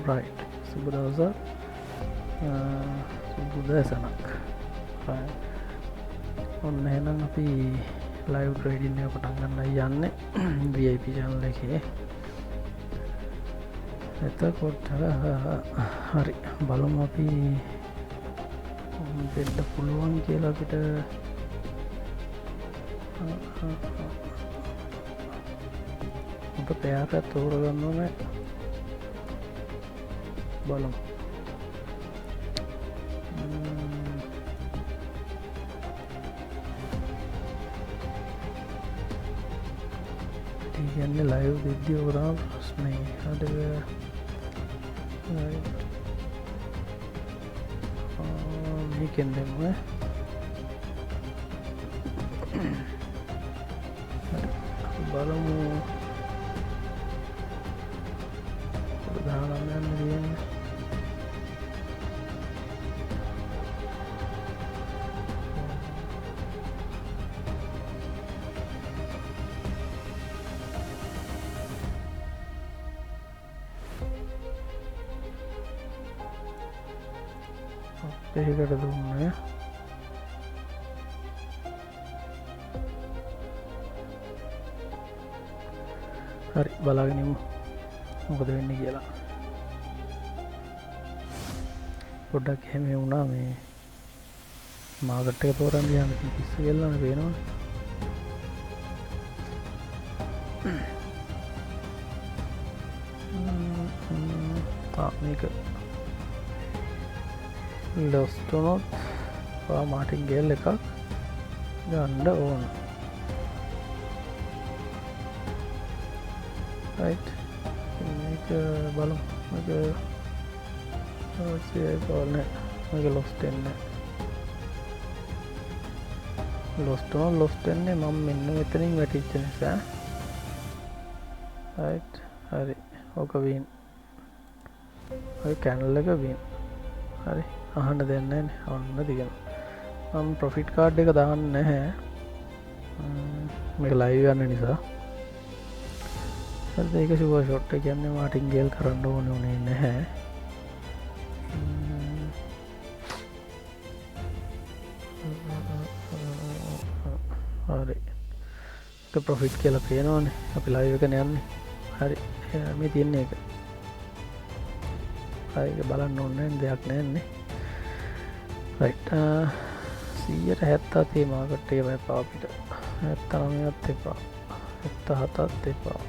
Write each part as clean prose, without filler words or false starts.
Right සුබ දවසක් සුබුදෑසනක් ඔන්න එහෙනම් අපි ලයිව් ට්‍රේඩින් එක පටන් ගන්න යන්නේ VIP channel එකේ එතකොට හරි බලමු අපි දෙන්න පුළුවන් කියලා අපිට අප පෑරත් තෝරගන්න ඕනේ බලමු කියන්නේ ලයිව් විද්‍ය ඕරාම් ප්‍රශ්නය හඩ මේකෙන්දම බලමු ප්‍රධානයන් දියන්න ඒකට දුන්න හරි බලාගෙනමු මොකද වෙන්න කියලා පොඩ්ඩක් එහෙම වුණා මේ මාකට් එක තෝරන්න ගියාම පිස්සු කෙල්ලම පේනවා මේක ලොස්ටනොත් මාටින් ගෙල් එකක් ගණ්ඩ ඕන මේක බලු පාලන මක ලොස්ටෙන්න ලොස්ටනො ලොස්ටෙන්නේ මම මෙන්න මෙතනින් වැටිච්ච නිසා හරි ඕකවීන් කැනල් එක වීන් හරි අහන්න දෙන්න ඔන්න තිගෙන මම ප්‍රොෆිට් කාඩ් එක දාන්න නැහැ මේක ලයිව් යන්න නිසා ඒක ශුව ෂොට්ට කියන්නේ මාටින් ගේල් කරන්න ඕන උනේ නැහැ හරි ප්‍රොෆිට් කියලා පේනවානේ අපි ලයිව් එකන යන්නේ හරි මේ තියන්නේ එක හරි බලන්න ඕන්න දෙයක් නැන්නේ සීයට හැත්තා තේ මාකට්ටේ වැ පාපිට ඇත්තනමත් එපා එත්ත හතත් එපා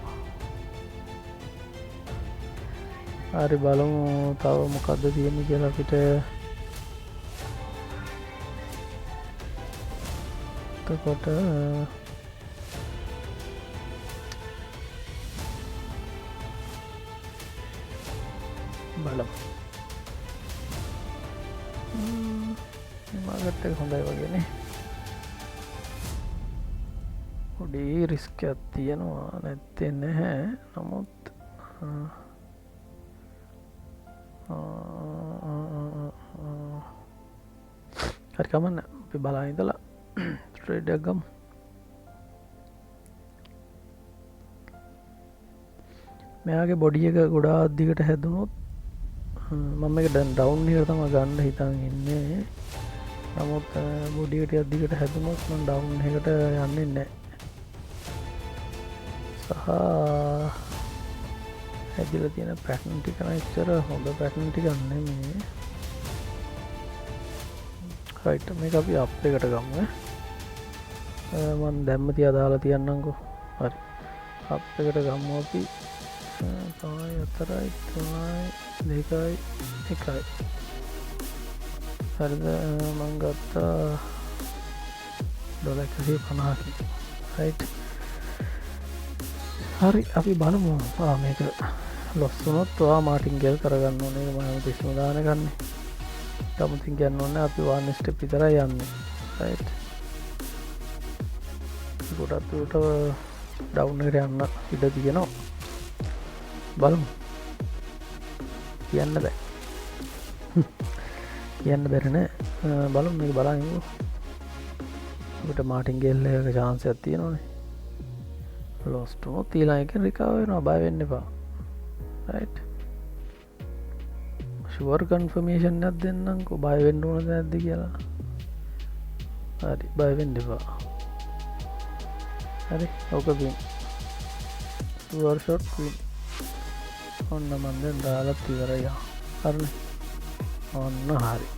හරි බලමු තව මොකක්ද තියෙන කියලා අපිට එතකොට බලමු මාකට් එක හොඳයි වගේනේ පොඩි රිස්කයක් තියෙනවා නැත්තේ නැහැ නමුත් හරි කමන්න අපි බලා ඉඳලා ට්‍රේඩ් එකක් ගමු මෙයාගේ බොඩි එක ගොඩාක් දිගට හැදුනොත් මම එක දැන් ඩවුන් එකට තමයි ගන්න හිතන් ඉන්නේ නමුත් බොඩි එක ටිකක් දිගට හැදුනොත් මම ඩවුන් එකට යන්නේ නැහැ සහ හැදිලා තියෙන පැටර්න් ටික නම් ඉච්චර හොඳ පැටර්න් ටිකක් නෙමෙයි රයිට් මේක අපි අප් එකට ගමු මම දැම්ම තියා දාලා තියන්නම්කෝ හරි අප් එකට ගමු අපි 5 4 3 2 1 හරිද මං ගත්තා $150කින් රයිට් හරි අපි බලමු මේක ලොස් වුණොත් ඔයා මාටින් ගෙල් කරගන්න ඕනේ මම කිසිම දාන ගන්න තමුතින් කියන්න ඕනේ අපි වන් ස්ටෙප් විතරයි යන්නේ රයිට් ගොඩක් දුරට ඩවුන් එකට යන්න ඉඩ තියෙනවා බලමු කියන්න බෑ කියන්න බැරිනේ බලමු මේක බලමු අපිට මාටින් ගෙල් එක chance එකක් තියෙනවනේ ලොස්ට් වුණොත් ඊළඟ එක රිකවර් වෙනවා බය වෙන්න එපා right ෂුවර් කන්ෆර්මේෂන් එකක් දෙන්නම්කෝ බය වෙන්න ඕනද නැද්ද කියලා. හරි බය වෙන්න එපා. හරි ඕක වින් ෂුවර් ෂොට් වින්. ඔන්න මන් දැන් දාලා ඉවරයි. හරිනේ ඔන්න හරි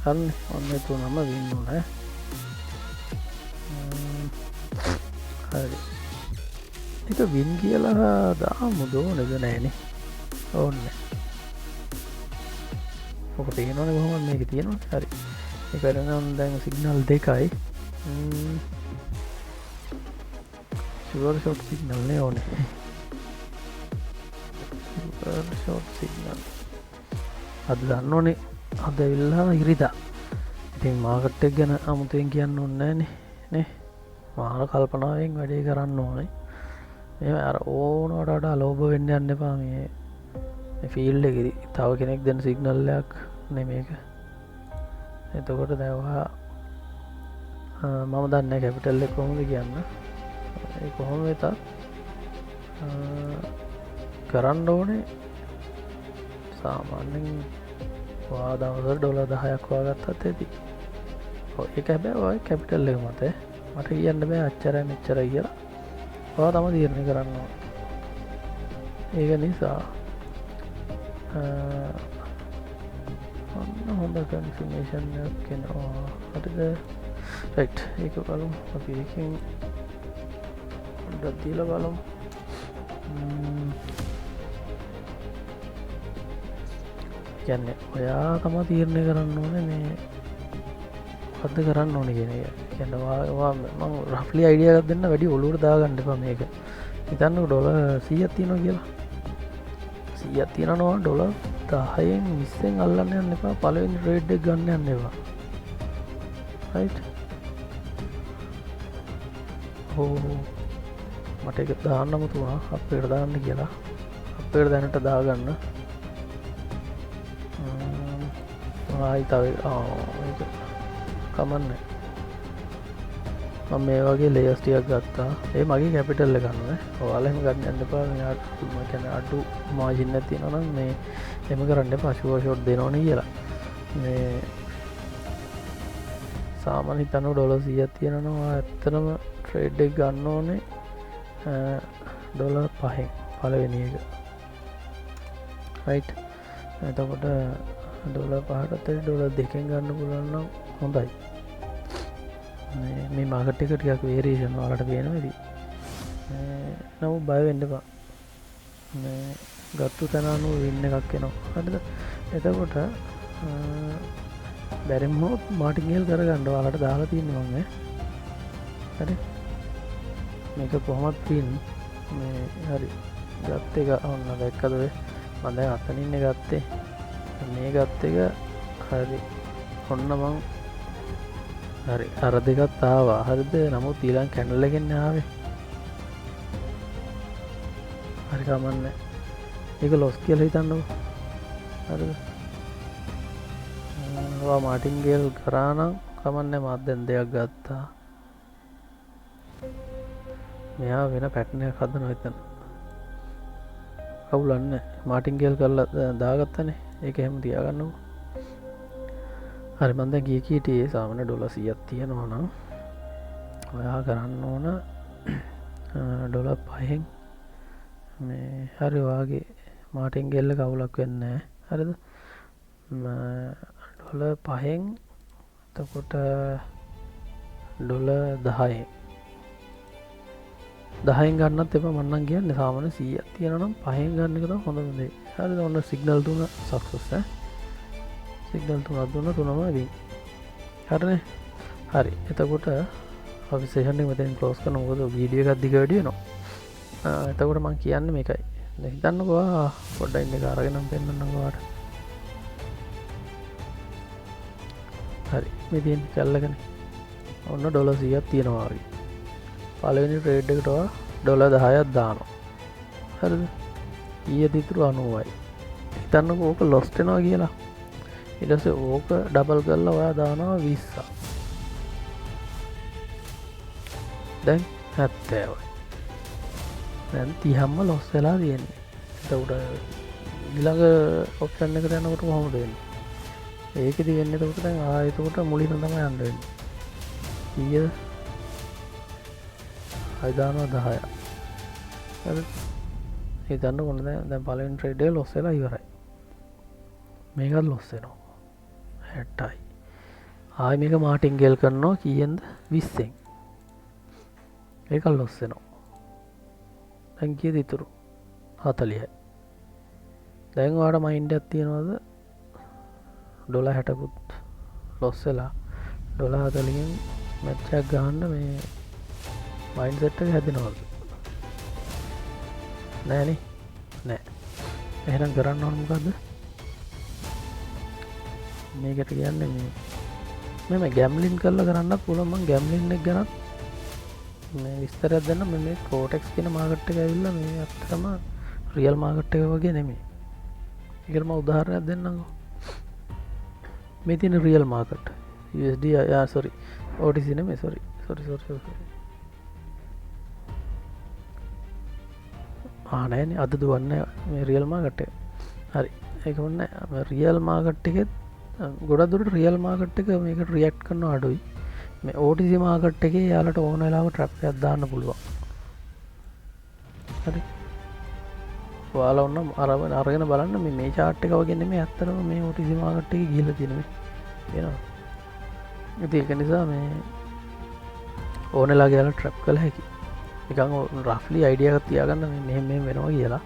හරිනේ ඔන්න තුනම වින් උනා. හරි එක වින් කියලා දාමු දෝනද නෑනේ. ඕන්න ඔක පේනවනේ කොහොමද මේක තියෙනවා. හරි ඒකට නම් දැන් සිග්නල් දෙකයි. ෂුවර් ෂොට් සිග්නල් නේ ඕනේ. ෂුවර් ෂොට් සිග්නල් අද දන්න ඕනේ. අද ඇවිල්ලා ඉරිදා. ඉතින් මාකට් එක ගැන අමුතුවෙන් කියන්න ඕනේ නෑනේ නේ. මාර කල්පනාවෙන් වැඩේ කරන්න ඕනේ. මේ අර ඕනවට වඩා ලෝභ වෙන්න යන්න එපා. මේ ෆීල්ඩ් එකේදී තව කෙනෙක් දෙන සිග්නල් එකක් නෙමේක. එතකොට දැන් මම දන්නේ කැපිටල් එක කොහොමද කියන්න. ඒ කොහොම වෙතත් කරන්න ඕනේ සාමාන්‍යයෙන් වා දවසට ඩොලර් 10ක් වාගත්තත් ඇති. ඔය ඒක හැබැයි ඔය කැපිටල් එක මත මට කියන්න බෑ අච්චරයි මෙච්චරයි කියලා. ඔයා තමයි තීරණය කරන්න ඕනේ. ඒක නිසා හොඳ කන්ෆර්මේෂන් එකක් එනවා. හරිද? රයිට් ඒක බලමු. අපි එකකින් පොඩ්ඩක් දීලා බලමු. කියන්නේ ඔයා තමයි තීරණය කරන්න ඕනේ මේ මොකද්ද කරන්න ඕනේ කියන එක. කියන්නේ ඔයා මම රෆ්ලි අයිඩියා එකක් දෙන්න වැඩි ඔලුවට දාගන්න එපා මේක. හිතන්නකෝ ඩොලර් 100ක් තියෙනවා කියලා. 100ක් තියෙනවා ඩොලර් 10න් 20න් අල්ලන්න යන්න එපා. පළවෙනි ට්‍රේඩ් එක ගන්න යන්න එපා. රයිට්? මට ඒක දාන්නම තුනා අපේට දාන්න කියලා. අපේට දැනට දාගන්න. ආයි තව ඒක කමන්නේ. මම මේ වගේ ලේයර්ස් ටිකක් ගත්තා. ඒ මගේ කැපිටල් එක ගන්න. ඔයාලා එහෙම ගන්න යන්න එපා. මෙයාට මම කියන්නේ අඩු මාජින් එකක් තියෙනවා නම් මේ එහෙම කරන්න එපා. ෂුවර් ෂොට් දෙනවනේ කියලා. මේ සාමාන්‍ය හිතන්න ඩොලර් 100ක් තියෙනවා. ඇත්තටම ට්‍රේඩ් එක ගන්න ඕනේ ඩොලර් 5න් පළවෙනි එක. රයිට්? එතකොට ඩොලර් 5ට ඩොලර් 2කින් ගන්න පුළුවන් නම් හොඳයි. මේ මාකට් එක ටිකක් වේරියේෂන් වලට පේනවා ඉතින්. නමුත් බය වෙන්න එපා. මේ ගත්තු තැන අනුව වින් එකක් එනවා. හරිද? එතකොට බැරිම හොත් මාටින්ගේල් කරගන්න ඔයාලට දාලා තියෙනවා මම. හරි? මේක කොහොමද පින් මේ හරි ගත්ත එක ඔන්න දැක්කද ඔය මම දැන් අතනින් ඉන්නේ ගත්තේ. මේ ගත්ත එක හරි ඔන්න මං හරි අර දෙකත් ආවා. හරිද? නමුත් ඊළඟ කැන්ඩල් එකෙන් ආවේ. හරි කමන්නේ. ඒක ලොස් කියලා හිතන්නකෝ. හරිද? ඔයා මාටින්ගේල් කරා නම් කමන්නේ මාත් දැන් දෙයක් ගත්තා. මෙයා වෙන පැටර්න් එකක් හදනවා එතන. කවුලන්නේ මාටින්ගේල් කරලා දාගත්තනේ. ඒක එහෙම තියාගන්නකෝ. හරි මම දැන් ගිය කීටියේ සාමාන්‍ය ඩොලර් 100ක් තියෙනවා නම් ඔයා කරන්න ඕන ඩොලර් 5න් මේ හරි ඔයාගේ මාටින්ගේල් එක කවුලක් වෙන්නේ නැහැ. හරිද? ඩොලර් 5න් එතකොට ඩොලර් 10න් ගන්නත් එපා. මම නම් කියන්නේ සාමාන්‍ය 100ක් තියෙනවා නම් 5න් ගන්න එක තමයි හොඳම දේ. හරිද? ඔන්න සිග්නල් තුන සක්සස් ඈ. සිග්නල් තුනක් දුන්න තුනම වින්. හරිනේ? හරි. එතකොට අපි සෙෂන් එක මෙතෙන් ක්ලෝස් කරනවා. මොකද වීඩියෝ එකක් දිග වැඩි වෙනවා. එතකොට මම කියන්නේ මේකයි. දැන් හිතන්නකෝ පොඩ්ඩක් ඉන්න එක අරගෙන පෙන්නන්නම් ඔයාලට. හරි. මේ තියෙන කැල්ලකනේ. ඔන්න ඩොලර් 100ක් තියෙනවා වගේ. පළවෙනි ට්‍රේඩ් එකට ඔයා ඩොලර් 10ක් දානවා. හරිද? ඊයේ දිතුරු 90යි. හිතන්නකෝ ඕක ලොස් වෙනවා කියලා. ඊට පස්සේ ඕක ඩබල් කරලා ඔයා දානවා 20ක්. දැන් 70යි. දැන් 30ක්ම ලොස් වෙලා තියෙන්නේ. එතකොට ඊළඟ ඔප්ෂන් එකට යනකොට කොහොමද වෙන්නේ? ඒකෙදි වෙන්නේ එතකොට දැන් එතකොට මුලින්ම තමයි යන්න වෙන්නේ. කීයද? ආයි දානවා 10ක්. හරිද? ඒ දන්න ඕන දැන් පළවෙනි ට්‍රේඩ් එක ලොස් වෙලා ඉවරයි. මේකත් ලොස් වෙනවා. 60යි. ආයි මේක මාටින්ගේල් කරනවා කීයෙන්ද? 20ෙන්. ඒක ලොස් වෙනවා. දැන් කීයද ඉතුරු? 40යි. දැන් ඔයාලට මයින්ඩ් එකක් තියනවද? ඩොලර් 60කුත් ලොස් වෙලා ඩොලර් 40කින් මැච් එකක් ගහන්න මේ මයින්ඩ් සෙට් එක හැදෙනවද? නෑනේ. නෑ. එහෙනම් කරන්න ඕන මොකද්ද? මේකට කියන්නේ මේ ගැම්ලින් කරලා කරන්නත් පුළුවන්. මම ගැම්ලින් එක ගැන මේ විස්තරයක් දෙන්න. මේ ප්‍රෝටෙක්ස් කියන මාකට් එක ඇවිල්ලා මේ අත්‍තරම රියල් මාකට් එක වගේ නෙමෙයි. ඒකට මම උදාහරණයක් දෙන්නම්කෝ. මේ තියෙන real market USD sorry OTC නෙමෙයි sorry නෑනේ අද දුවන්නේ මේ රියල් මාකට් එක. හරි. ඒක වුණේ රියල් මාකට් එකෙත් ගොඩක් දුරට රියල් මාකට් එක මේකට රියැක්ට් කරනවා අඩුයි. මේ OTC මාකට් එකේ යාලට ඕන වෙලාවට ට්‍රැප් එකක් දාන්න පුළුවන්. හරි. ඔයාලා ඔන්න අරගෙන බලන්න මේ chart එක වගේ නෙමෙයි ඇත්තටම මේ OTC මාකට් එකේ ගිහිල්ලා තියෙන මේ. එනවා. ඉතින් ඒක නිසා මේ ඕන වෙලාවට යාලා ට්‍රැප් කළ හැකියි. නිකන් රෆ්ලි අයිඩියා එකක් තියාගන්න මේ මෙහෙම වෙනවා කියලා.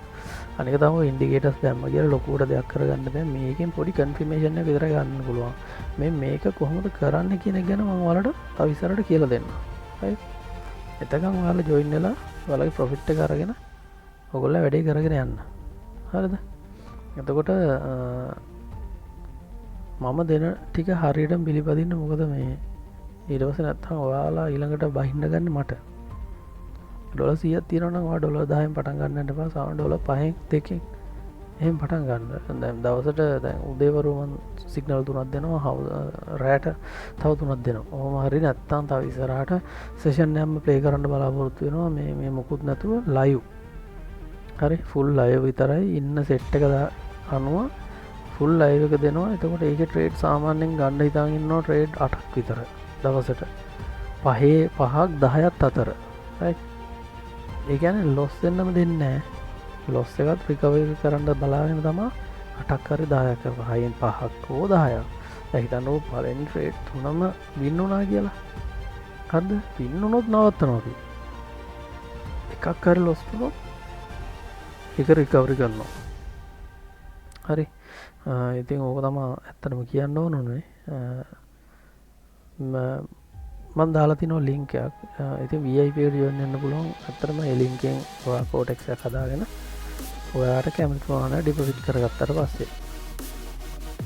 අනික තමයි ඉන්ඩිකේටර්ස් දැම්ම කියලා ලොකුවට දෙයක් කරගන්න බෑ. මේකෙන් පොඩි කන්ෆර්මේෂන් එක විතරයි ගන්න පුළුවන්. මේක කොහොමද කරන්න කියන එක ගැන මම ඔයාලට තව ඉස්සරහට කියලා දෙන්නම්. හරි. එතකන් ඔයාලා ජොයින් වෙලා ඔයාලගේ ප්‍රොෆිට් එක අරගෙන ඔයගොල්ලෝ වැඩේ කරගෙන යන්න. හරිද? එතකොට මම දෙන ටික හරියටම පිළිපදින්න. මොකද මේ ඊට පස්සේ නැත්තම් ඔයාලා ඊළඟට බහින්න ගන්න මට ඩොලර් 100ක් තියෙනවා නම් ඔයා ඩොලර් 10න් පටන් ගන්න යන්න එපා. සාමාන්‍ය ඩොලර් 5න් 2කින් එහෙම පටන් ගන්න. දැන් දවසට දැන් උදේවරු මම සිග්නල් 3ක් දෙනවා. රැට තව 3ක් දෙනවා. ඔහොම හරි නැත්තම් තව ඉස්සරහට සෙෂන් එකක්ම ප්ලේ කරන්න බලාපොරොත්තු වෙනවා. මේ මොකුත් නැතුව ලයිව්. හරි ෆුල් ලයිව් විතරයි ඉන්න සෙට් එක අනුව ෆුල් ලයිව් එක දෙනවා. එතකොට ඒකේ ට්‍රේඩ් සාමාන්‍යයෙන් ගන්න හිතාගෙන ඉන්නවා ට්‍රේඩ් 8ක් විතර දවසට. 5ක් 10ක් අතර. රයිට්. ඒ කියන්නේ ලොස් වෙන්නම දෙන්නේ නැහැ. ලොස් එකත් රිකවරි කරන්න බලාගෙන තමයි 8ක් හරි 10ක් කරපුවා. හයියෙන් 5ක් හෝ 10ක්. දැන් හිතන්න ඕ පළවෙනි ට්‍රේඩ් තුනම වින් වුණා කියලා. හරිද? වින් වුණොත් නවත්තනවා අපි. එකක් හරි ලොස් වුණොත් ඒක රිකවරි කරනවා. හරි. ඉතින් ඕක තමයි ඇත්තටම කියන්න ඕනේ. මම දාලා තිනවා ලින්ක් එකක්. ඉතින් VIP එකට ජොයින් වෙන්න පුළුවන්. ඇත්තටම ඒ ලින්ක් එකෙන් ඔයා කෝඩෙක්ස් එකක් හදාගෙන ඔයාට කැමති ප්‍රමාණය ඩිපොසිට් කරගත්තට පස්සේ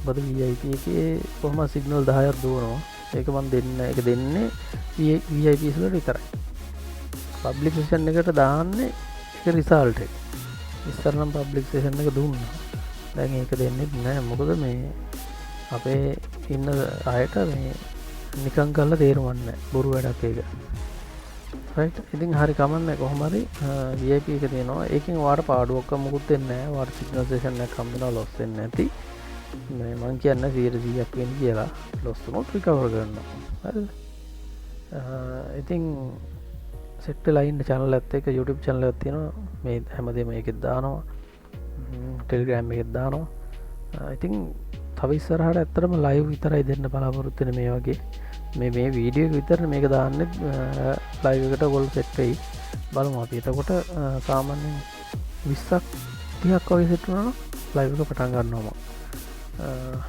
මොකද VIP එකේ කොහොම සිග්නල් 10ක් දුවනවා. ඒක මම දෙන්නේ VIPs වලට විතරයි. පබ්ලික් සෙෂන් එකට දාන්නේ ඒක රිසල්ට් එක. ඉස්සර නම් පබ්ලික් සෙෂන් එක දුන්නා. දැන් ඒක දෙන්නේ නැහැ. මොකද මේ අපේ ඉන්න අයට මේ නිකන් කරලා තේරුම් නැහැ. බොරු වැඩක් ඒක. රයිට්. ඉතින් හරි කමන්නේ කොහොම හරි VIP එක තියෙනවා. ඒකෙන් ඔයාලට පාඩුවක් මොකුත් වෙන්නේ නැහැ. ඔයාලට සිග්නල් සෙෂන් එකක් හම්බ වෙනවා ලොස් වෙන්නේ නැති. මේ මං කියන්නේ 100ක් වෙන්නේ කියලා. ලොස් වුණොත් රිකවර් කරනවා. හරිද? ඉතින් සෙට් වෙලා ඉන්න channel එකත් එක්ක YouTube channel එකක් තියෙනවා. මේ හැමදේම ඒකෙත් දානවා. Telegram එකෙත් දානවා. ඉතින් තව ඉස්සරහට ඇත්තටම ලයිව් විතරයි දෙන්න බලාපොරොත්තු වෙන්නේ මේ වගේ. මේ වීඩියෝ එක විතර මේක දාන්නේ ලයිව් එකට ඔයගොල්ලෝ සෙට් වෙයි. බලමු අපි. එතකොට සාමාන්‍යයෙන් 20ක් 30ක් වගේ සෙට් වුණා නම් ලයිව් එක පටන් ගන්නවා.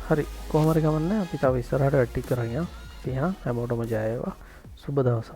හරි. කොහොම හරි ගමන්නේ අපි තව ඉස්සරහට වැඩ ටික කරගෙන යමු. එහෙනම් හැමෝටම ජය වේවා. සුබ දවසක්.